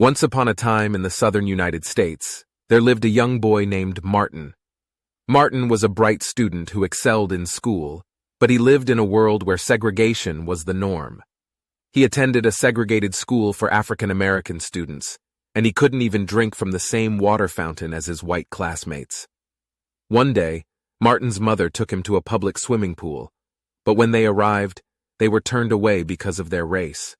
Once upon a time in the southern United States, there lived a young boy named Martin. Martin was a bright student who excelled in school, but he lived in a world where segregation was the norm. He attended a segregated school for African American students, and he couldn't even drink from the same water fountain as his white classmates. One day, Martin's mother took him to a public swimming pool, but when they arrived, they were turned away because of their race.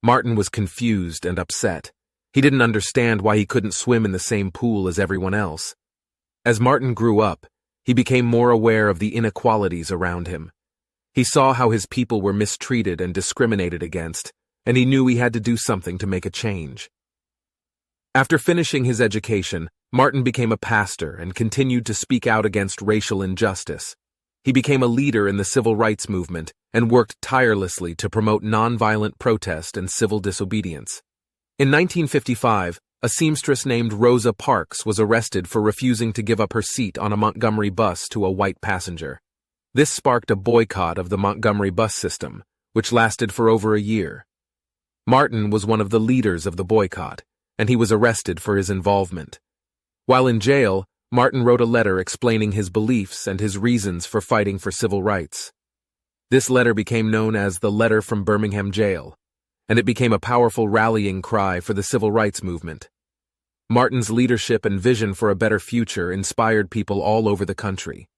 Martin was confused and upset. He didn't understand why he couldn't swim in the same pool as everyone else. As Martin grew up, he became more aware of the inequalities around him. He saw how his people were mistreated and discriminated against, and he knew he had to do something to make a change. After finishing his education, Martin became a pastor and continued to speak out against racial injustice. He became a leader in the civil rights movement and worked tirelessly to promote nonviolent protest and civil disobedience. In 1955, a seamstress named Rosa Parks was arrested for refusing to give up her seat on a Montgomery bus to a white passenger. This sparked a boycott of the Montgomery bus system, which lasted for over a year. Martin was one of the leaders of the boycott, and he was arrested for his involvement. While in jail, Martin wrote a letter explaining his beliefs and his reasons for fighting for civil rights. This letter became known as the Letter from Birmingham Jail, and it became a powerful rallying cry for the civil rights movement. Martin's leadership and vision for a better future inspired people all over the country.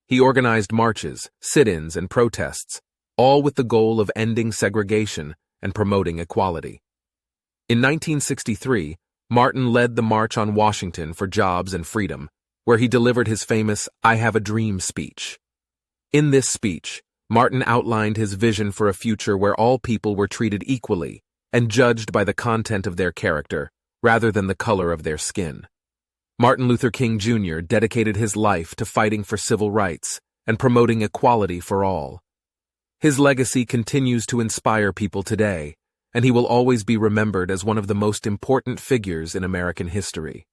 He organized marches, sit-ins, and protests, all with the goal of ending segregation and promoting equality. In 1963, Martin led the March on Washington for Jobs and Freedom, where he delivered his famous "I Have a Dream" speech. In this speech, Martin outlined his vision for a future where all people were treated equally and judged by the content of their character rather than the color of their skin. Martin Luther King Jr. dedicated his life to fighting for civil rights and promoting equality for all. His legacy continues to inspire people today, and he will always be remembered as one of the most important figures in American history.